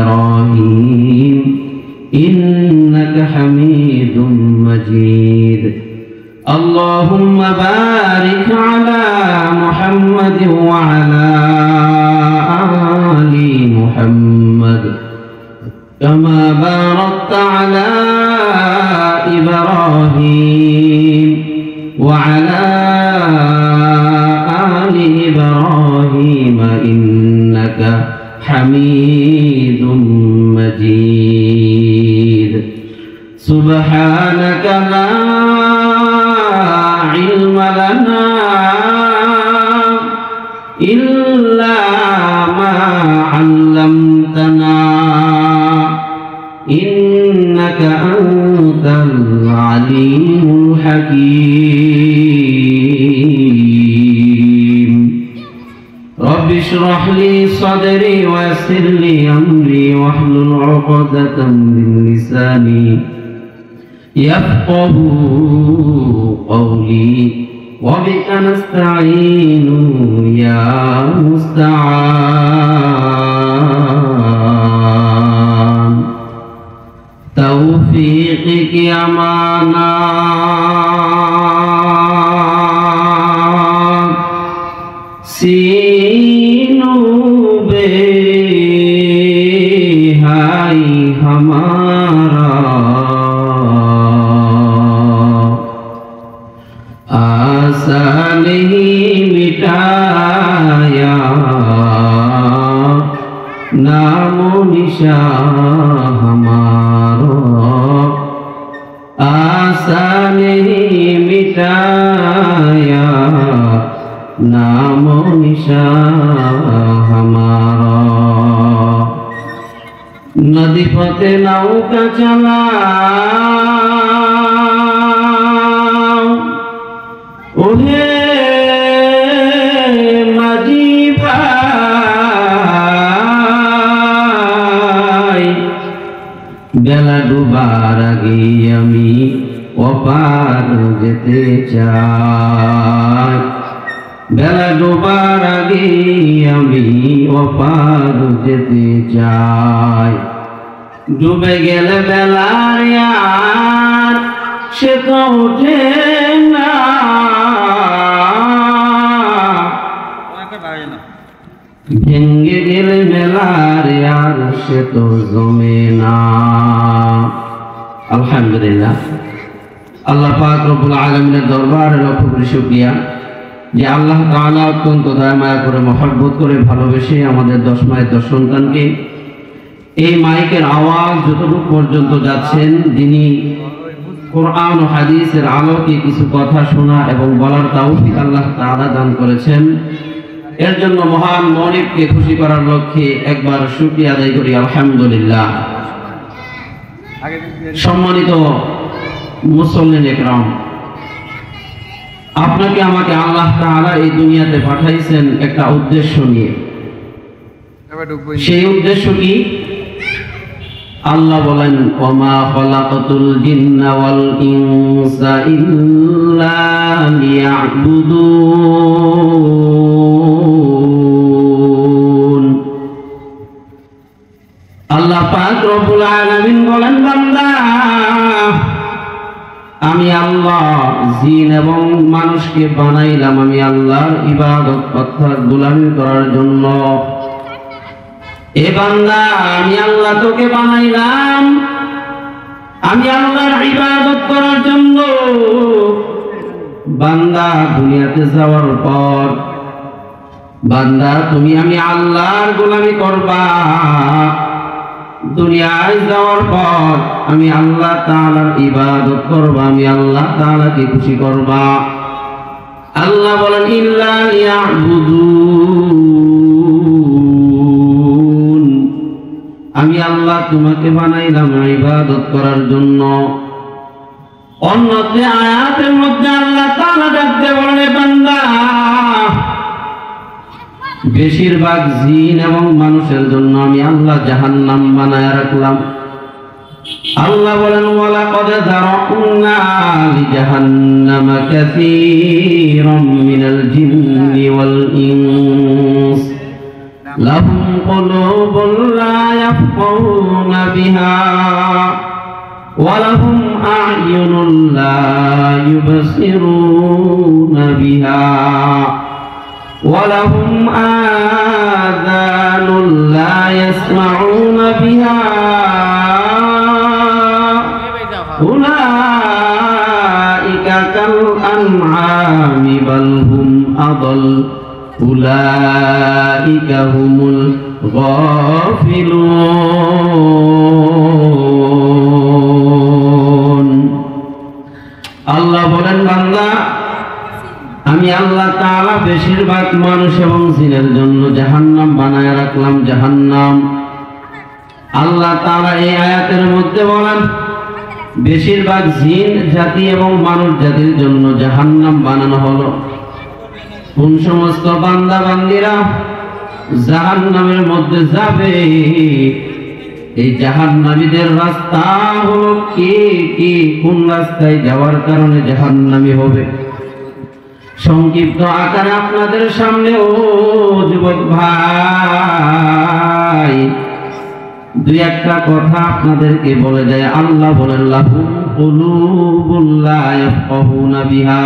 إبراهيم إنك حميد مجيد اللهم بارك على محمد وعلى آل محمد كما باركت على إبراهيم وعلى آل إبراهيم إنك حميد مجيد سبحانك لا علم لنا إلا ما علمتنا إنك أنت العليم الحكيم رب اشرح لي صدري ويسر لي أمري واحلل عقدة من لساني يفقه قولي وبك نستعين يا مستعان توفيقك أمانة सीनू बे हाय हमारा आशा नहीं मिटाया नामो निशा हमारा आशा नहीं मिटाया नामो निशा हमारा नदी पथे नौका चलाओ ओहे माझी भाई बेला डुবার আগে আমি ওপার যেতে চাই বেলা ডোবার আগে আমি ওপার যেতে চাই ডুবে গেলে বেলার আর সে তো ওঠে না ভেঙে গেলে বেলার আর সে তো জমে না আলহামদুলিল্লাহ আল্লাহ পাক রব্বুল আলামিনের দরবারে লক্ষ কোটি শুকরিয়া যে আল্লাহ তাআলা অত্যন্ত দয়া মায়া করে মহব্বত করে ভালোবেসে আমাদের 10 মায়ের 10 সন্তানকে এই মাইকের আওয়াজ যতটুকু পর্যন্ত যাচ্ছেন যিনি কোরআন ও হাদিসের আলোকে কিছু কথা শোনা এবং বলার তৌফিক আল্লাহ তাআলা দান করেছেন এর জন্য মহান মালিককে খুশি করার লক্ষ্যে একবার শুকরিয়া আদায় করি আলহামদুলিল্লাহ সম্মানিত মুসল্লিন ইকরাম আপনাকে আমাকে আল্লাহ তাআলা এই দুনিয়াতে পাঠাইছেন একটা উদ্দেশ্য নিয়ে সেই উদ্দেশ্য কি আল্লাহ বলেন ওমা খালাকাতুল জিন্না ওয়াল ইনসা ইল্লা লিয়াবুদুন আল্লাহ পাক রব্বুল আলামিন বলেন বান্দা আমি আল্লাহ জিন এবং মানুষকে বানাইলাম আমি আল্লাহর ইবাদত অর্থাৎ গোলামি করার জন্য এ বান্দা আমি আল্লাহ তোকে বানাইলাম আমি আল্লাহর ইবাদত করার জন্য বান্দা দুনিয়াতে যাওয়ার পর বান্দা তুমি আমি আল্লাহর গোলামি করবা দুনিয়ায় যাওয়ার পর আমি আল্লাহ তাআলার ইবাদত করব আমি আল্লাহ তাআলাকে খুশি করব আল্লাহ বলেন ইল্লা লিয়াবুদুন আমি আল্লাহ তোমাকে বানাইলাম ইবাদত করার জন্য অন্য আয়াতের মধ্যে আল্লাহ তাআলা ডাকতে বলেন বান্দা বেশিরভাগ জিন এবং মানুষের জন্য আমি আল্লাহ জাহান্নাম বানায় রাখলাম আল্লাহ বলেন ওয়ালাকাদ যারা'না লিজাহান্নামা কাসীরাম মিনাল জিন্নি ওয়াল ইনস লাহুম قلوب لا يفقهون بها ولهم أعين لا يبصرون بها ولهم آذان لا يسمعون بها أولئك كالأنعام بل هم أضل أولئك هم الغافلون আল্লাহ বলেন বান্দা আমি আল্লাহ তাআলা বেশিরভাগ মানুষ এবং জিনের জন্য জাহান্নাম বানায় রাখলাম জাহান্নাম আল্লাহ তাআলা এই আয়াতের মধ্যে বলেন বেশিরভাগ জিন জাতি এবং মানুষ জাতির জন্য জাহান্নাম বানানো হলো কোন সমস্ত বান্দা বান্দীরা জাহান্নামের মধ্যে যাবে এই জাহান্নামীদের রাস্তা হলো কি কোন রাস্তায় যাওয়ার কারণে জাহান্নামী হবে সংক্ষিপ্ত আকারে আপনাদের সামনে ও যুবক ভাই দুই একটা কথা আপনাদেরকে বলে যায় আল্লাহ বলেন লাহুম কুলুবুল লা ইয়াফকাহুনা বিহা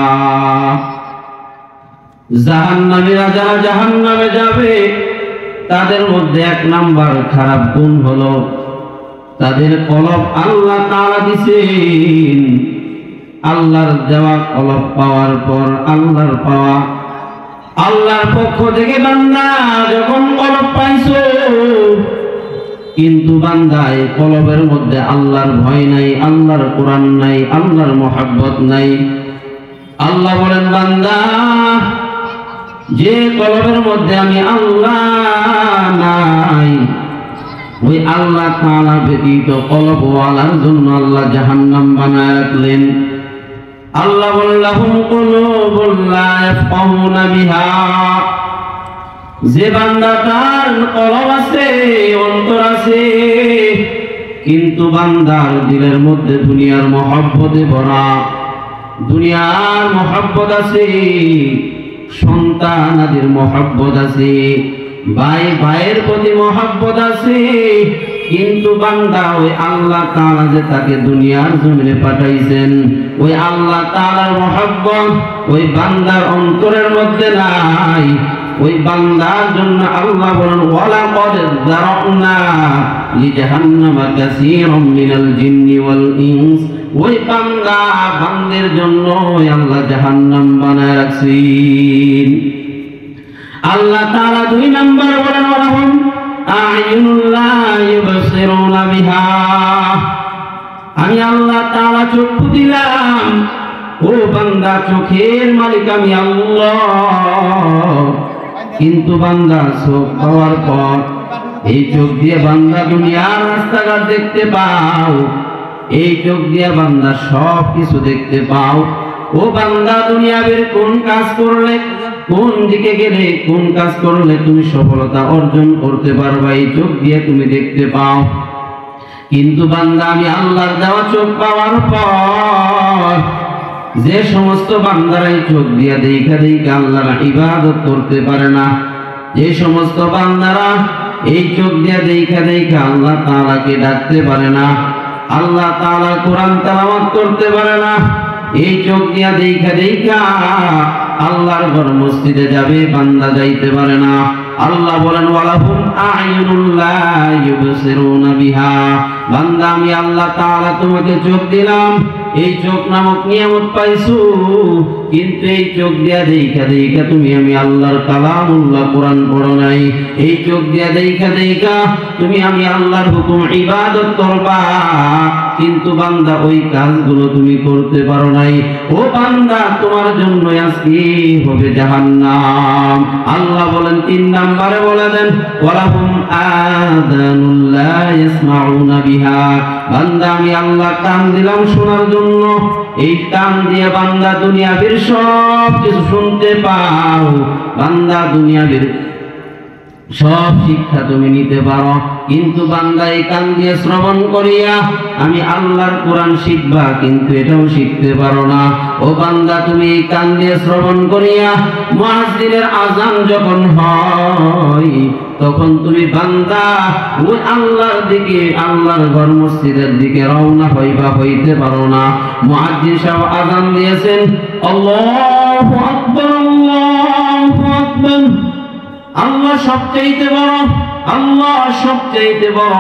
জাহান্নামীরা যারা জাহান্নামে যাবে তাদের মধ্যে এক নাম্বার খারাপ গুণ হলো তাদের কলব আল্লাহ তাআলা দিয়েছেন আল্লাহর দেওয়া কলব পাওয়ার পর আল্লাহর পাওয়া আল্লাহর পক্ষ থেকে বান্দা যখন কলব পাইছো কিন্তু বান্দা এই কলবের মধ্যে আল্লাহর ভয় নাই আল্লাহর কোরআন নাই আল্লাহর মহব্বত নাই আল্লাহ বলেন বান্দা যে কলবের মধ্যে আমি আল্লাহ নাই ওই আল্লাহ তাআলা ব্যতীত কলবওয়ালার জন্য আল্লাহ জাহান্নাম বানায় রাখলেন আল্লাহ বললাহুম কুলুবুল লা ইয়াফকাহুনা বিহা যে বান্দাটার কলব আছে অন্তর আছে কিন্তু বান্দার দিলের মধ্যে দুনিয়ার মহব্বতে ভরা দুনিয়ার মহব্বত আছে সন্তানাদের মহব্বত আছে ভাই ভাইয়ের প্রতি মহব্বত আছে কিন্তু বান্দা ওই আল্লাহ তাআলা যে তাকে দুনিয়ার জমিনে পাঠাইছেন ওই আল্লাহ তাআলার মহব্বত ওই বান্দার অন্তরের মধ্যে নাই ওই বান্দার জন্য আল্লাহ বলেন ওয়ালাকাদ যারানা লিজাহান্নামা কাসীরাম মিনাল জিন্নি ওয়াল ইনস ওই বান্দা বান্দের জন্য ওই আল্লাহ জাহান্নাম বানায় রাখছেন আল্লাহ তাআলা দুই নাম্বার বলেন ওয়ালাহুম আ'য়ুনুল লা ইউবসিরুনা বিহা আমি আল্লাহ তাআলা চক্ষু দিলাম ও বান্দা চোখের মালিক আমি আল্লাহ কিন্তু বান্দা চোখ পাওয়ার পর এই চোখ দিয়ে বান্দা দুনিয়ার রাস্তাঘাট দেখতে পাও এই চোখ দিয়ে বান্দা সব কিছু দেখতে পাও ও বান্দা দুনিয়ার কোন কাজ করলে কোন দিকে গেলে কোন কাজ করলে তুমি সফলতা অর্জন করতে পারবা এই চোখ দিয়ে তুমি দেখতে পাও কিন্তু বান্দা আমি আল্লাহর দেওয়া চোখ পাওয়ার পর যে সমস্ত বান্দারা এই চোখ দিয়ে দেখা দেখা আল্লাহর ইবাদত করতে পারে না যে সমস্ত বান্দারা এই চোখ দিয়ে দেখা দেখা আল্লাহ তাআলাকে ডাকতে পারে না আল্লাহ তাআলার কোরআন তেলাওয়াত করতে পারে না এই চোখ দিয়ে দেখা দেখা আল্লাহর ঘর মসজিদে যাবে বান্দা যাইতে পারে না আল্লাহ বলেন ওয়ালাহুম আ'য়ুনুল লা ইউবসিরুনা বিহা বান্দা আমি আল্লাহ তাআলা তোমাকে চোখ দিলাম এই চোখ নামক নিয়ামত পাইছো কিন্তু এই চোখ দিয়া দেখা দেখা তুমি আমি আল্লাহর কালামুল্লাহ কোরআন পড়ো নাই এই চোখ দিয়া দেখা দেখা তুমি আমি আল্লাহর হুকুম ইবাদত করবা কিন্তু বান্দা ওই কাজগুলো তুমি করতে পারো নাই ও বান্দা তোমার জন্য আজকে হবে জাহান্নাম আল্লাহ বলেন তিন নম্বরে বলে দেন ওয়ালাহুম আযানুল লা ইয়াসমাউনা বিহা বান্দা আমি আল্লাহ কান দিলাম শোনার জন্য এই কান দিয়ে বান্দা দুনিয়ার সব কিছু শুনতে পাও বান্দা দুনিয়ার সব শিক্ষা তুমি নিতে পারো, কিন্তু বান্দা এই কান দিয়ে শ্রবণ করিয়া আমি আল্লাহর কোরআন শিখবা, কিন্তু এটাও শিখতে পারো না। ও বান্দা, তুমি এই কান দিয়ে শ্রবণ করিয়া মুয়াজ্জিনের আযান যখন হয় তখন তুমি বান্দা ওই আল্লাহর দিকে, আল্লাহর ঘর মসজিদের দিকে রওনা হইতে পারো না। মুয়াজ্জিন সাহেব আযান দিয়েছেন, আল্লাহু আকবার, আল্লাহু আকবার, আল্লাহ সবচাইতে বড়, আল্লাহ সবচাইতে বড়।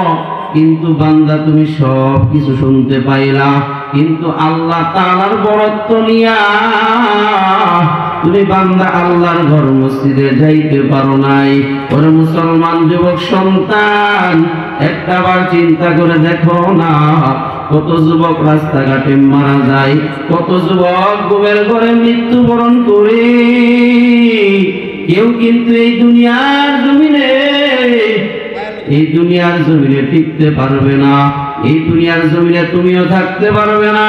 কিন্তু বান্দা তুমি সব কিছু শুনতে পাইলা, কিন্তু আল্লাহ তাআলার বড়ত্ব নিয়া তুমি বান্দা আল্লাহর ঘর মসজিদে যাইতে পারো নাই। ওরে মুসলমান যুবক সন্তান, একটাবার চিন্তা করে দেখো না, কত যুবক রাস্তাঘাটে মারা যায়, কত যুবক ঘুমের ঘরে মৃত্যুবরণ করে। কেউ কিন্তু এই দুনিয়ার জমিনে টিকতে পারবে না, এই দুনিয়ার জমিনে তুমিও থাকতে পারবে না।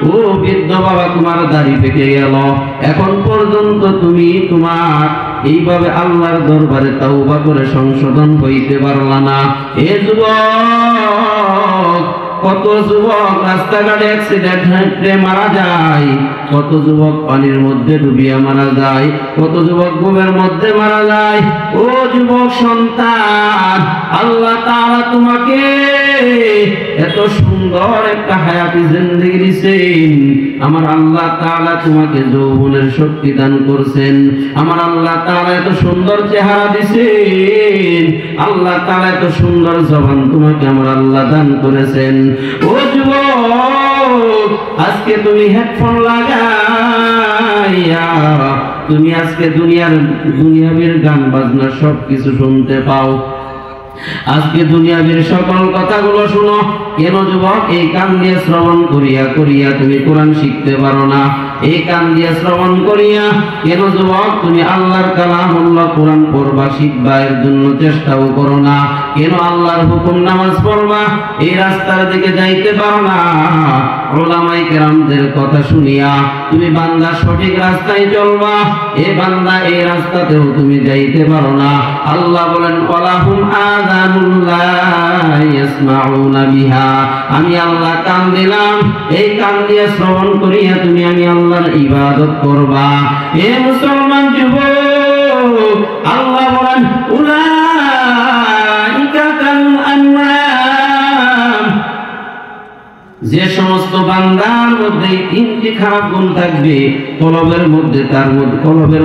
ও বৃদ্ধ বাবা, তোমার দাড়ি পেকে গেল, এখন পর্যন্ত তুমি তোমার এইভাবে আল্লাহর দরবারে তাওবা করে সংশোধন হইতে পারলা না। এ যুবক, কত যুবক রাস্তাঘাটে অ্যাক্সিডেন্টে মারা যায়, কত যুবক পানির মধ্যে ডুবিয়া মারা যায়, কত যুবক ঘুমের মধ্যে মারা যায়। ও যুবক সন্তান, আল্লাহ তাআলা তোমাকে এত সুন্দর একটা হায়াতি জিন্দেগি দিয়েছেন। আমার আল্লাহ তাআলা তোমাকে যৌবনের শক্তি দান করছেন, আমার আল্লাহ তাআলা এত সুন্দর চেহারা দিয়েছেন, আল্লাহ তাআলা এত সুন্দর জবান তোমাকে আমার আল্লাহ দান করেছেন। ও যুবক, আজকে তুমি হেডফোন লাগাইয়া তুমি আজকে দুনিয়ার গান বাজনা সব কিছু শুনতে পাও, আজকে দুনিয়ার সকল কথাগুলো শুনো। কেন যুবক? এই কান দিয়ে শ্রবণ করিয়া তুমি কোরআন শিখতে পারো না। এই কান দিয়ে শ্রবণ করিয়া কেন যুবক তুমি আল্লাহর কালামুল্লাহ কোরআন পড়বা, শিখবা, এর জন্য চেষ্টাও করো না। কেন আল্লাহর হুকুম নামাজ পড়বা, এই রাস্তার দিকে যাইতে পারো না। উলামায়ে কেরামদের কথা শুনিয়া তুমি বান্দা সঠিক রাস্তায় চলবা, এ বান্দা এই রাস্তাতেও তুমি যাইতে পারো না। আল্লাহ বলেন, ওয়ালাহুম আযানুল্লাহ ইয়াসমাউনা বিহা, আমি আল্লাহ কান দিলাম, এই কান দিয়ে শ্রবণ করিয়া তুমি আমি আল্লাহর ইবাদত করবা। এ মুসলমান যুবক, আল্লাহ বলেন, উলাইকা কাল আনআম, যে সমস্ত বান্দার মধ্যে তিনটি খারাপ গুণ থাকবে, কলবের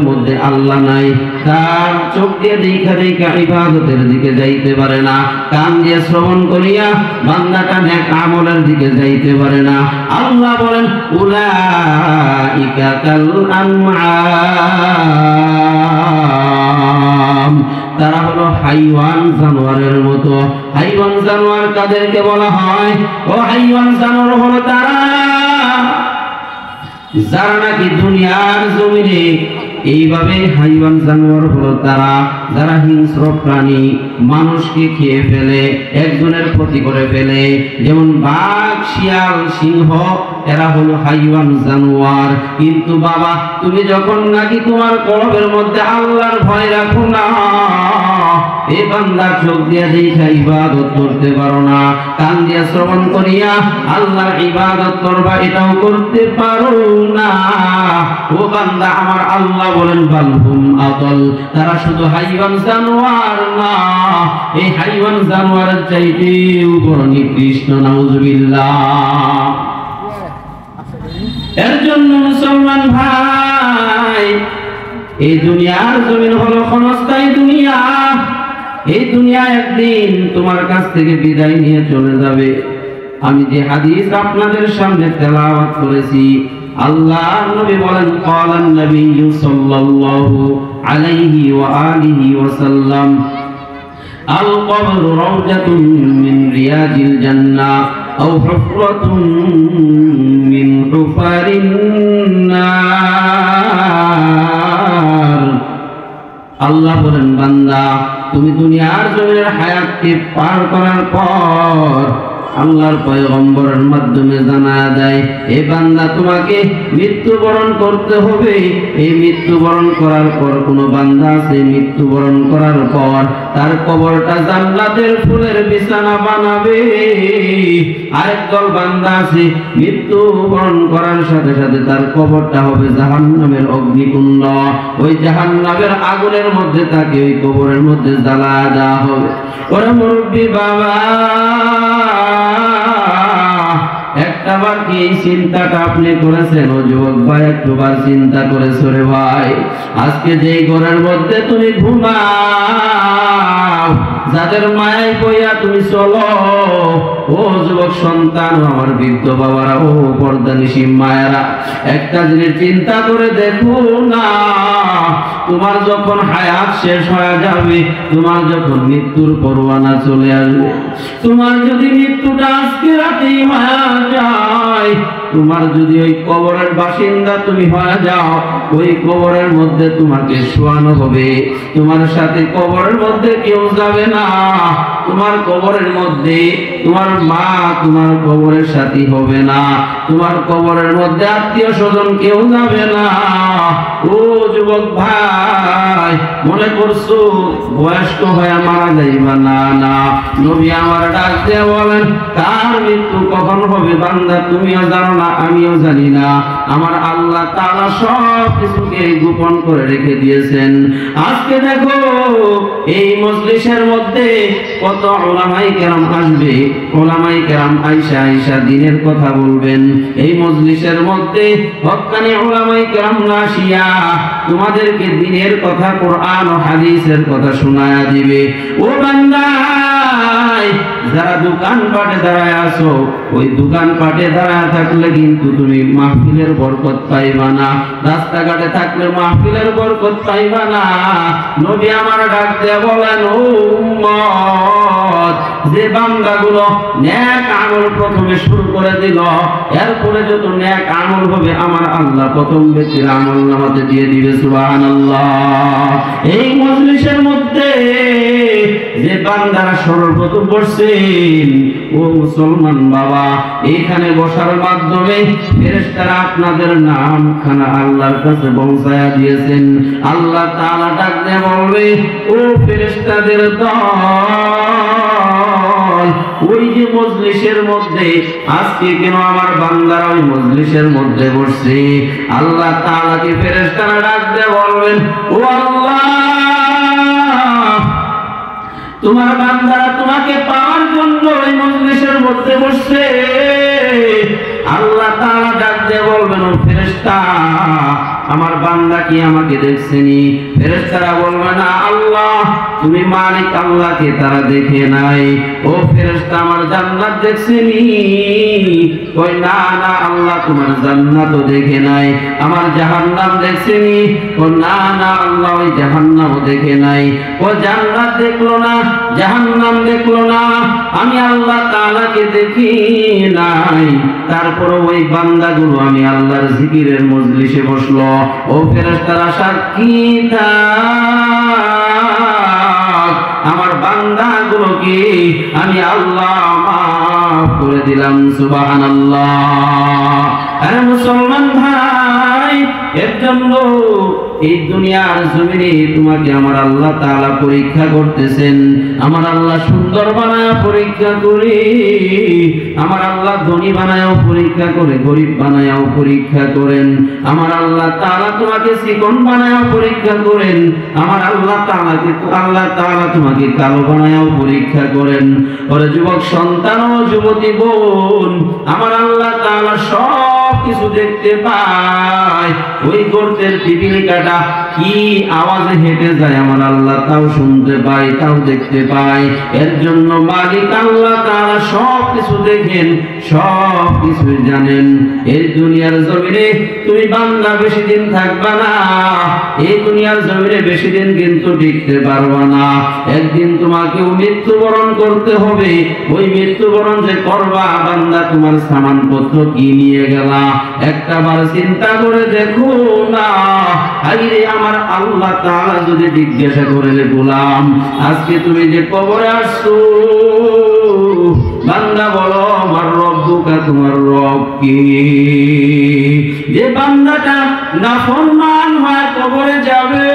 মধ্যে আল্লাহ নাই, তার চোখ দিয়ে দেখা ইবাদতের দিকে যাইতে পারে না, কান দিয়ে শ্রবণ করিয়া বান্দাটা নেক আমলের দিকে যাইতে পারে না। আল্লাহ বলেন, উলাইকা কাল আনআম, তারা হলো হাইওয়ান, জানোয়ারের মতো। হাইওয়ান জানোয়ার কাদেরকে বলা হয়? ও হাইওয়ান জানোয়ার হলো তারা যারা নাকি দুনিয়ার জমিনে এইভাবে, হাইওয়ান জানোয়ার হলো তারা যারা হিংস্র প্রাণী, মানুষকে খেয়ে ফেলে, একজনের ক্ষতি করে ফেলে, যেমন বাঘ, শিয়াল, সিংহ, এরা হলো হাইওয়ান জানোয়ার। কিন্তু বাবা, তুমি যখন নাকি তোমার কলবের মধ্যে আল্লাহর ভয় রাখো না, এ বান্দা চোখ দিয়ে দেখা ইবাদত করতে পারো না, কান দিয়ে শ্রবণ করিয়া আল্লাহর ইবাদত করবা, এটাও করতে পারো না। ও বান্দা, আমার আল্লাহ বলেন, বালহুম আদল, তারা শুধু হাইওয়ান জানোয়ার না, এই হাইওয়ান জানোয়ারের চাইতেও বড় নিকৃষ্ট, নাউজুবিল্লাহ। এর জন্য মুসলমান ভাই, এই দুনিয়ার জমিন হলো ক্ষণস্থায়ী দুনিয়া, এই দুনিয়া একদিন তোমার কাছ থেকে বিদায় নিয়ে চলে যাবে। আমি যে হাদিস আপনাদের সামনে তেলাওয়াত করেছি, আল্লাহর নবী বলেন, ক্বালান নবী সাল্লাল্লাহু আলাইহি ওয়া আলিহি ওয়াসাল্লাম, আল কবরু রাওজাতুন মিন রিয়াজিল জান্নাহ আও হুফরাতুন মিন হুফারিন নার। আল্লাহ বলেন, বান্দা, তুমি দুনিয়ার জমিনের হায়াতকে পার করার পর আল্লাহর পয়গম্বরের মাধ্যমে জানা দেয়, এ বান্দা তোমাকে মৃত্যুবরণ করতে হবে। এই মৃত্যুবরণ করার পর কোন বান্দা আছে মৃত্যুবরণ করার পর তার কবরটা জান্নাতের ফুলের বিছানা বানাবে। আরেকদল বান্দা আছে মৃত্যুবরণ করার সাথে সাথে তার কবরটা হবে জাহান্নামের অগ্নিকুণ্ড। ওই জাহান্নামের আগুনের মধ্যে তাকে ওই কবরের মধ্যে জ্বালায়া দেওয়া হবে। ওরে মুরব্বী বাবা, একটাবার কি এই চিন্তাটা আপনি করেছেন? ও যুবক ভাই, একটাবার চিন্তা করেছো রে ভাই? আজকে যেই ঘরের মধ্যে তুমি ঘুমাও, যাদের মায়ায় পইয়া তুমি চলো, ও যুবক সন্তান, আমার বৃদ্ধ বাবারা, ও পর্দানিশী মায়েরা, একটা জিনিস চিন্তা করে দেখো না, তোমার যখন হায়াত শেষ হয়ে যাবে, তোমার যখন মৃত্যুর পরোয়ানা চলে আসবে, তোমার যদি মৃত্যুটা আজকে রাতেই হয়ে যায়, তোমার যদি ওই কবরের বাসিন্দা তুমি হয়ে যাও, ওই কবরের মধ্যে তোমাকে শোয়ানো হবে, তোমার সাথে কবরের মধ্যে কেউ যাবে না। তোমার কবরের মধ্যে তোমার মা তোমার কবরের সাথী হবে না, তোমার কবরের মধ্যে আত্মীয় স্বজন কেউ যাবে না। ও যুবক ভাই, মনে করছো বয়স্ক হয়ে মারা যাইবা? না না, নবী আমার ডাক দিয়ে বলেন, কার মৃত্যু কখন হবে বান্দা তুমিও জানো না, আমিও জানি না। আমার আল্লাহ তাআলা সব কিছুকে গোপন করে রেখে দিয়েছেন। আজকে দেখো এই মজলিসের মধ্যে কত উলামায়ে কেরাম আসবে, উলামায়ে কেরাম আয়েশা আয়েশা দ্বীনের কথা বলবেন। এই মজলিসের মধ্যে হক্কানি উলামায়ে কেরাম আসিয়া তোমাদেরকে দ্বীনের কথা, কোরআন ও হাদিসের কথা শোনায়া দিবে। ও বান্দা, যারা দোকান পাটে দাঁড়ায় আছো, ওই দোকান পাটে দাঁড়ায় থাকলে কিন্তু তুমি মাহফিলের বরকত পাইবা না, রাস্তাঘাটে থাকলে মাহফিলের বরকত পাইবা না। নবী আমার ডাক দিয়ে বলেন, ও উম্মত, যে বান্দাগুলো নেক আমল প্রথমে শুরু করে দিল, এরপরে যত নেক আমল হবে আমার আল্লাহ প্রথম ব্যক্তির আমল নামাতে দিয়ে দিবে। সুবহানাল্লাহ। এই মজলিসের মধ্যে যে বান্দারা সর্বপ্রথম বসছেন, ও মুসলমান বাবা, এখানে বসার মাধ্যমে ফেরেশতারা আপনাদের নামখানা আল্লাহর কাছে পৌঁছায়া দিয়েছেন। আল্লাহ তাআলা ডাক দিয়ে বলবে, ও ফেরেশতাদের দল, ওই যে মজলিসের মধ্যে আজকে কেন আমার বান্দারা ওই মজলিসের মধ্যে বসছে? আল্লাহ তাআলাকে ফেরেশতারা ডাক দিয়ে বলবেন, ও আল্লাহ, তোমার বান্দারা তোমাকে পাওয়ার জন্য এই মজলিসের মধ্যে বসছে। আল্লাহ তাআলা ডাক দিয়ে বলবেন, ও ফেরেশতা, আমার বান্দা কি আমাকে দেখছেনি? ফেরেশতারা বলবে, না আল্লাহ, তুমি মালিক আল্লাহকে তারা দেখে নাই। ও ফেরেশতা, আমার জান্নাত দেখছেনি? কই না না আল্লাহ, তোমার জান্নাতও দেখে নাই। আমার জাহান্নাম দেখছেনি? ও না না আল্লাহ, ওই জাহান্নামও দেখে নাই। ও জান্নাত দেখলো না, জাহান্নাম দেখলো না, আমি আল্লাহ তাআলাকে দেখি নাই। তারপর ওই বান্দাগুলো আমি আল্লাহর জিকিরের মজলিসে বসলো। ও ফেরেশতারা সাক্ষী থাক, আমার বান্দাগুলোকে আমি আল্লাহ মাফ করে দিলাম। সুবহানাল্লাহ। আরে মুসলমান ভাই, এর জন্য এই দুনিয়ার জমিনে তোমাকে আমার আল্লাহ তাআলা পরীক্ষা করতেছেন। আমার আল্লাহ সুন্দর বানায় পরীক্ষা করে, আমার আল্লাহ ধনী বানায়ও পরীক্ষা করে, গরিব বানায়ও পরীক্ষা করেন। আমার আল্লাহ তাআলা তোমাকে চিকন বানায়ও পরীক্ষা করেন। আমার আল্লাহ তাআলা তোমাকে কালো বানায়ও পরীক্ষা করেন। ওরে যুবক সন্তান ও যুবতী বোন, আমার আল্লাহ তাআলা সব কিছু দেখতে পায়। ওই গর্তের পিপিলিকাটা কি আওয়াজে হেঁটে যায় আমার আল্লাহ তাও শুনতে পায়, তাও দেখতে পায়। এর জন্য মালিক আল্লাহ তাআলা সব কিছু দেখেন, সব কিছু জানেন। এই দুনিয়ার জমিনে তুমি বান্দা বেশি দিন থাকবা না, এই দুনিয়ার জমিনে বেশি দিন কিন্তু টিকতে পারবা না। একদিন তোমাকেও মৃত্যুবরণ করতে হবে। ওই মৃত্যুবরণ যে করবা, বান্দা তোমার সামানপত্র কি নিয়ে গেলা একটাবার চিন্তা করে দেখো না। আরে আমার আল্লাহ তাআলা যদি জিজ্ঞাসা করে, গোলাম আজকে তুমি যে কবরে আসছো, বান্দা বলো আমার রব্বুকা, তোমার রব কি? যে বান্দাটা নাফরমান হয়ে কবরে যাবে,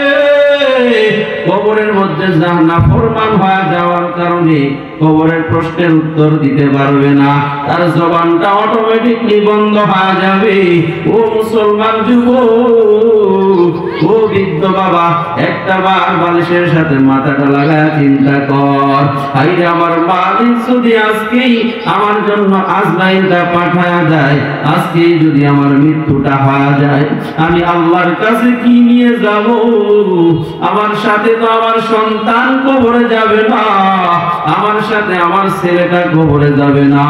কবরের মধ্যে নাফরমান হয়ে যাওয়ার কারণে কবরের প্রশ্নের উত্তর দিতে পারবে না, তার জবানটা অটোমেটিকলি বন্ধ হয়ে যাবে। ও মুসলমান যুবক, ও বৃদ্ধ বাবা, একটা বার বালিশের সাথে মাথাটা লাগায় চিন্তা কর, আইরে আমার মালিক যদি আজকেই আমার জন্য আজরাইলটা পাঠায়া যায়, আজকেই যদি আমার মৃত্যুটা হয়ে যায়, আমি আল্লাহর কাছে কি নিয়ে যাব? আমার সাথে তো আমার সন্তান কবরে যাবে না, আমার সাথে আমার ছেলেটা কবরে যাবে না,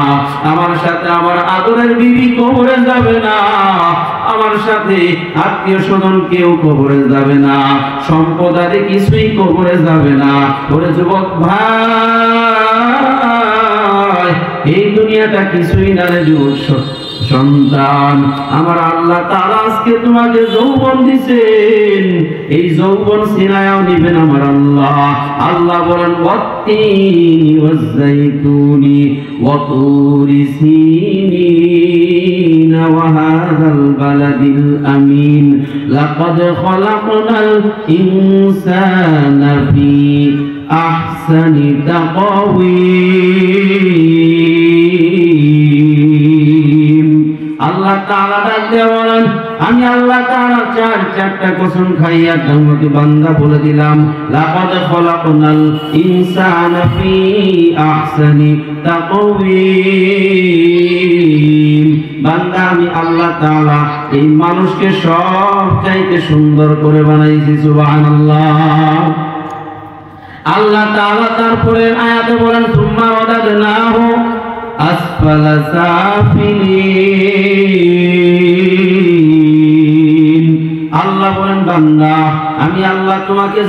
আমার সাথে আমার আদরের বিবি কবরে যাবে না, আমার সাথে আত্মীয় স্বজন কেউ কবরে যাবে না, সম্পদ আদি কিছুই কবরে যাবে না। ওরে যুবক ভাই, এই দুনিয়াটা কিছুই না রে যুবক সন্তান। আমার আল্লাহ তাআলা আজকে তোমাকে যৌবন দিবেন, এই যৌবন সিনায়াও নিবেন আমার আল্লাহ। আল্লাহ বলেন ওয়াত্তিনি ওয়াজ্জাইতুনি ওয়াতুরি সিনিন ওয়া হাযাল বালাদিল আমিন লাকাদ খালাকনাল ইনসানা ফি আহসানি তাকওয়িম। আল্লাহ তাআলা ডাকতে বলেন, আমি আল্লাহ তাআলা চারটা কসম খাইয়া তোমাকে বান্দা বলে দিলাম, লাকাদ খালাকনাল ইনসানা ফি আহসানি তাকওয়িম। বান্দা আমি আল্লাহ তাআলা এই মানুষকে সবচাইতে সুন্দর করে বানাইছি। সুবহানাল্লাহ। আল্লাহ তাআলা তারপরে আয়াতে বলেন সুম্মা রাদাদনাহু আসফালা সাফিলিন। আল্লাহ বলেন বান্দা আমি আল্লাহ তোমাকে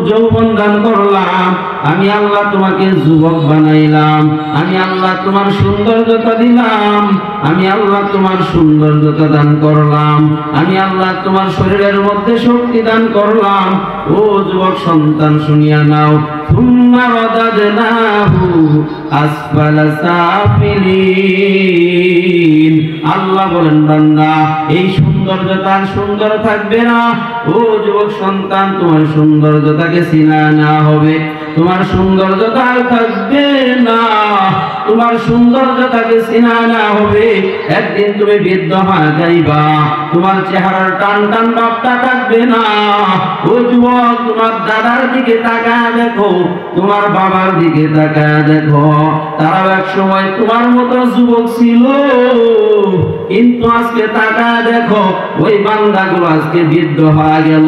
যৌবন দান করলাম, আমি আল্লাহ তোমাকে যুবক বানাইলাম, আমি আল্লাহ তোমার সৌন্দর্যতা দিলাম, আমি আল্লাহ তোমার সৌন্দর্যতা দান করলাম, আমি আল্লাহ তোমার শরীরের মধ্যে শক্তি দান করলাম। ও যুবক সন্তান শুনিয়া নাও, সুম্মা রাদাদনাহু আসফালা সাফিলিন। আল্লাহ বলেন বান্দা এই সৌন্দর্যতা সুন্দর থাকবে না। ও যুবক সন্তান, তোমার সৌন্দর্যতাকে চিনা না হবে, তোমার সৌন্দর্যতা থাকবে না, তোমার সৌন্দর্যতাকে চিনা না হবে। একদিন তুমি বৃদ্ধ হয়ে যাইবা, তোমার চেহারার টান টান ভাবটা থাকবে না। ও যুবক, তোমার দাদার দিকে তাকায় দেখো, তোমার বাবার দিকে তাকায় দেখো, তারাও এক সময় তোমার মতো যুবক ছিল, কিন্তু আজকে তাকায় দেখো ওই বান্দাগুলো আজকে বৃদ্ধ হয়ে গেল।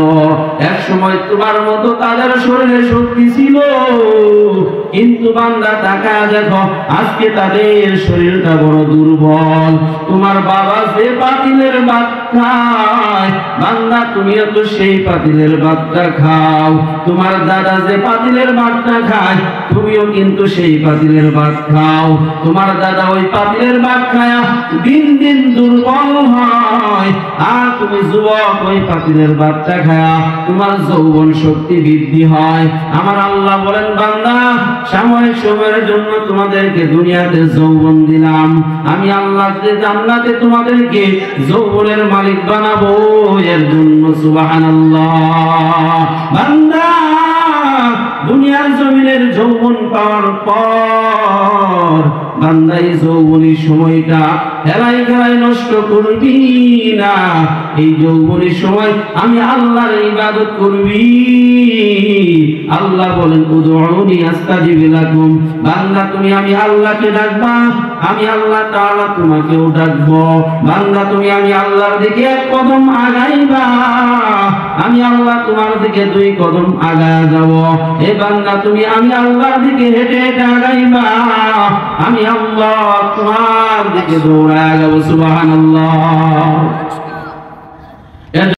এক সময় তোমার মতো তাদের শরীরে শক্তি ছিল, কিন্তু বান্দা তাকায় দেখো আজকে তাদের শরীরটা বড় দুর্বল। তোমার বাবা যে পাতিলের ভাত খায়, বান্দা তুমিও তো সেই পাতিলের ভাতটা খাও। তোমার দাদা যে পাতিলের ভাতটা খায়, তুমিও কিন্তু সেই পাতিলের ভাত খাও। তোমার দাদা ওই পাতিলের ভাত খায় দিন দিন দুর্বল হয়, আর তুমি যুবক ওই পাতিলের ভাতটা খায় তোমার যৌবন শক্তি বৃদ্ধি হয়। আমার আল্লাহ বলেন বান্দা সাময়িক সময়ের জন্য তোমাদেরকে দুনিয়াতে যৌবন দিলাম, আমি আল্লাহ যে জান্নাতে তোমাদেরকে যৌবনের মালিক বানাবো এর জন্য। সুবহানাল্লাহ। বান্দা দুনিয়ার জমিনের যৌবন পাওয়ার পর বান্দা এই যৌবনের সময়টা হেলাই খেলাই নষ্ট করবি না। এই যৌবনের সময় আমি আল্লাহর ইবাদত করবি। আল্লাহ বলেন উদউনি আস্তাজিব লাকুম। বান্দা তুমি আমি আল্লাহকে ডাকবা, আমি আল্লাহ তাআলা তোমাকেও ডাকবো। বান্দা তুমি আমি আল্লাহর দিকে এক কদম আগাইবা, আমি আল্লাহ তোমার দিকে দুই কদম আগায় যাব। এ বান্দা তুমি আমি আল্লাহর দিকে হেঁটে হেঁটে আগাইবা, আমি আল্লাহ তোমার দিকে দৌড়ায় যাব। সুবহানাল্লাহ।